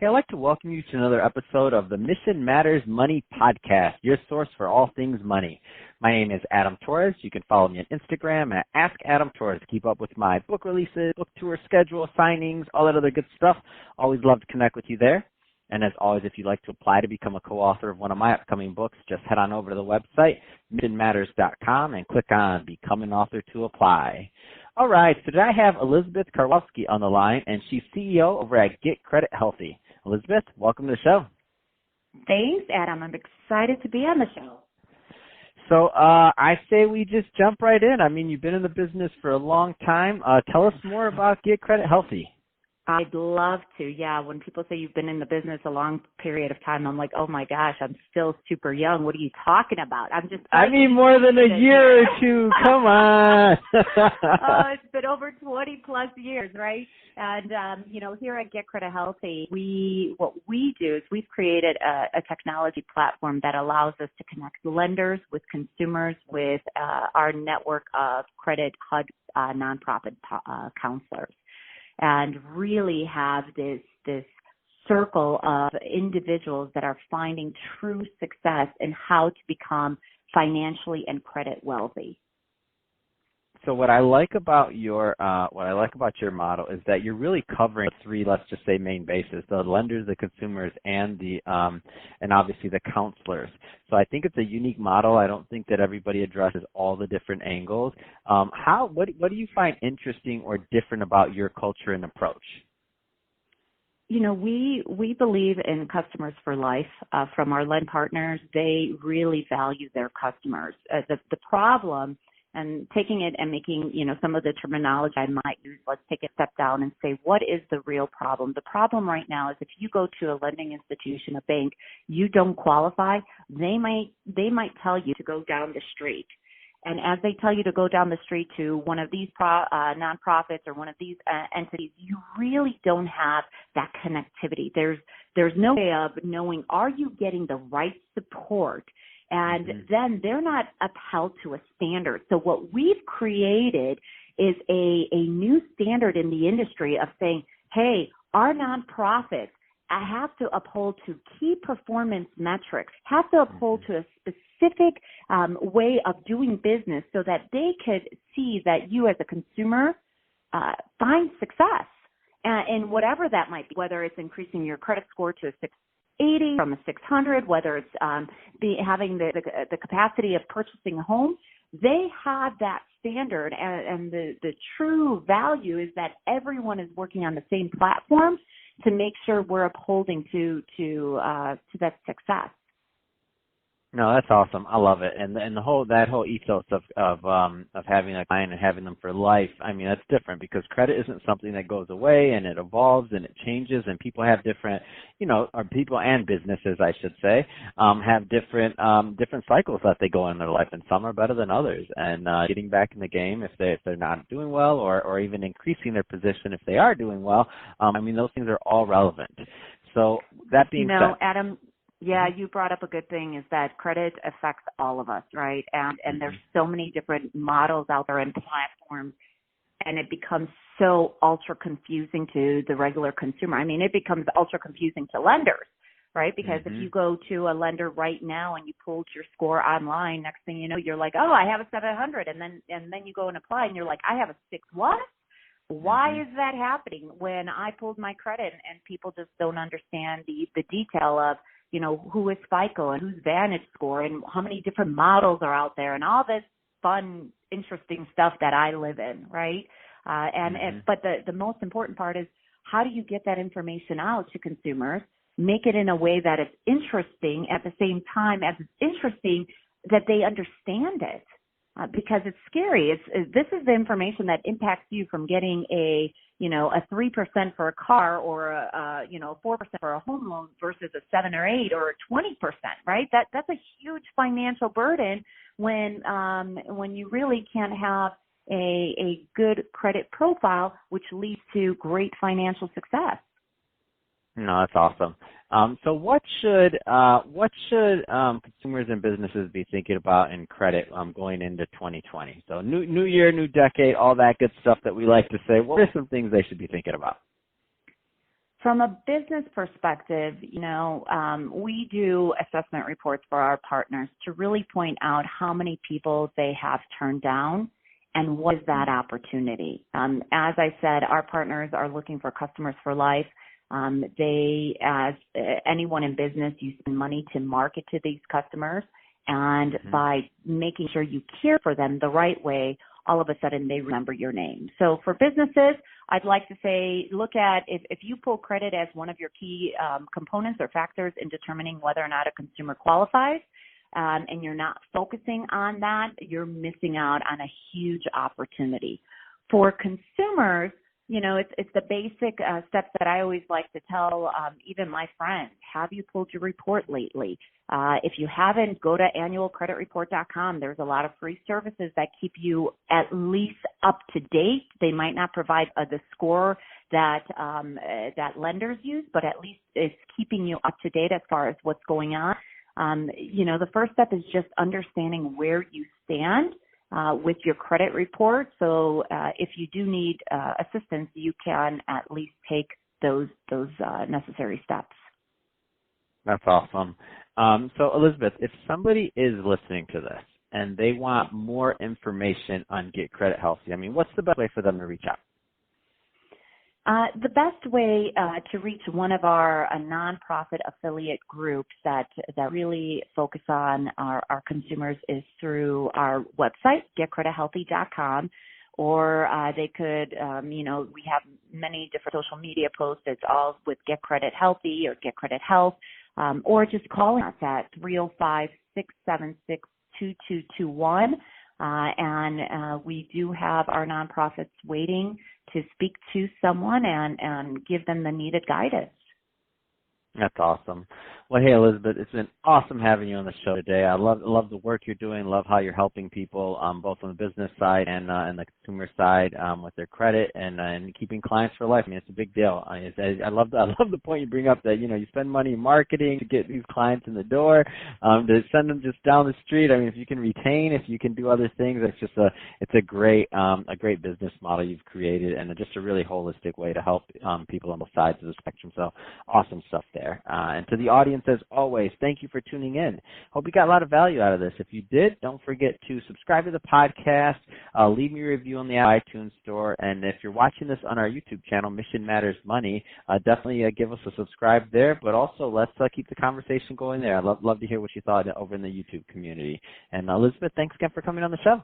Hey, I'd like to welcome you to another episode of the Mission Matters Money Podcast, your source for all things money. My name is Adam Torres. You can follow me on Instagram at @AskAdamTorres to keep up with my book releases, book tour schedule, signings, all that other good stuff. Always love to connect with you there. And as always, if you'd like to apply to become a co-author of one of my upcoming books, just head on over to the website, missionmatters.com, and click on Become an Author to apply. All right, so today I have Elizabeth Karwowski on the line, and she's CEO over at Get Credit Healthy. Elizabeth, welcome to the show. Thanks, Adam. I'm excited to be on the show. So I say we just jump right in. I mean, you've been in the business for a long time. Tell us more about Get Credit Healthy. I'd love to. Yeah, when people say you've been in the business a long period of time, I'm like, oh my gosh, I'm still super young. What are you talking about? I mean, more than a year or two. Come on. It's been over 20 plus years, right? And, here at Get Credit Healthy, what we do is we've created a technology platform that allows us to connect lenders with consumers with our network of credit HUD nonprofit counselors. And really have this circle of individuals that are finding true success in how to become financially and credit wealthy. So what I like about your model is that you're really covering three, let's just say, main bases: the lenders, the consumers, and and obviously the counselors. So I think it's a unique model. I don't think that everybody addresses all the different angles. What do you find interesting or different about your culture and approach? We believe in customers for life. From our lend partners, they really value their customers. The problem. And taking it and making, some of the terminology I might use, let's take a step down and say, what is the real problem? The problem right now is if you go to a lending institution, a bank, you don't qualify, they might tell you to go down the street. And as they tell you to go down the street to one of these nonprofits or one of these entities, you really don't have that connectivity. There's no way of knowing, are you getting the right support? And then they're not upheld to a standard. So what we've created is a new standard in the industry of saying, hey, our nonprofits have to uphold to key performance metrics, have to uphold to a specific way of doing business so that they could see that you as a consumer find success. And whatever that might be, whether it's increasing your credit score to a 680 from a 600, whether it's having the capacity of purchasing a home, they have that standard, and the true value is that everyone is working on the same platform to make sure we're upholding to that success. No, that's awesome. I love it, and that whole ethos of having a client and having them for life. I mean, that's different because credit isn't something that goes away, and it evolves and it changes, and people have different, or people and businesses, I should say, have different cycles that they go in their life, and some are better than others. And getting back in the game if they're not doing well, or even increasing their position if they are doing well. I mean, those things are all relevant. So that being said, Adam. Yeah, you brought up a good thing is that credit affects all of us, right? And there's so many different models out there and platforms, and it becomes so ultra confusing to the regular consumer. I mean, it becomes ultra confusing to lenders, right? Because if you go to a lender right now and you pulled your score online, next thing you know, you're like, oh, I have a 700, and then you go and apply, and you're like, I have a 6 what? Why is that happening when I pulled my credit? And people just don't understand the detail of, who is FICO and who's Vantage Score and how many different models are out there and all this fun, interesting stuff that I live in, right? But the most important part is how do you get that information out to consumers, make it in a way that it's interesting at the same time as it's interesting that they understand it. Because it's scary. This is the information that impacts you from getting a 3% for a car or a 4% for a home loan versus a 7 or 8 or a 20%, right? That's a huge financial burden when you really can't have a good credit profile, which leads to great financial success. No, that's awesome. So what should consumers and businesses be thinking about in credit going into 2020? So new year, new decade, all that good stuff that we like to say. What are some things they should be thinking about? From a business perspective, we do assessment reports for our partners to really point out how many people they have turned down and what is that opportunity. As I said, our partners are looking for customers for life. They, as anyone in business, you spend money to market to these customers, and by making sure you care for them the right way, all of a sudden they remember your name. So for businesses, I'd like to say, look at if you pull credit as one of your key components or factors in determining whether or not a consumer qualifies, and you're not focusing on that, you're missing out on a huge opportunity. For consumers, it's the basic steps that I always like to tell even my friends. Have you pulled your report lately? If you haven't, go to annualcreditreport.com. There's a lot of free services that keep you at least up to date. They might not provide the score that lenders use, but at least it's keeping you up to date as far as what's going on. The first step is just understanding where you stand with your credit report. So if you do need assistance, you can at least take those necessary steps. That's awesome. So Elizabeth, if somebody is listening to this and they want more information on Get Credit Healthy, what's the best way for them to reach out? The best way to reach one of our nonprofit affiliate groups that really focus on our consumers is through our website, getcredithealthy.com, or they could, we have many different social media posts. It's all with Get Credit Healthy or Get Credit Health, or just calling us at 305-676-2221. And we do have our nonprofits waiting to speak to someone and give them the needed guidance. That's awesome. Well, hey, Elizabeth, it's been awesome having you on the show today. I love the work you're doing. Love how you're helping people, both on the business side and the consumer side, with their credit and keeping clients for life. It's a big deal. I love the point you bring up that you spend money in marketing to get these clients in the door, to send them just down the street. If you can retain, if you can do other things, it's a great business model you've created, and just a really holistic way to help people on both sides of the spectrum. So awesome stuff there. And to the audience, as always, thank you for tuning in. Hope you got a lot of value out of this. If you did, don't forget to subscribe to the podcast, leave me a review on the iTunes store, and if you're watching this on our YouTube channel, Mission Matters Money, definitely give us a subscribe there, but also let's keep the conversation going there. I'd love to hear what you thought over in the YouTube community. And Elizabeth, thanks again for coming on the show.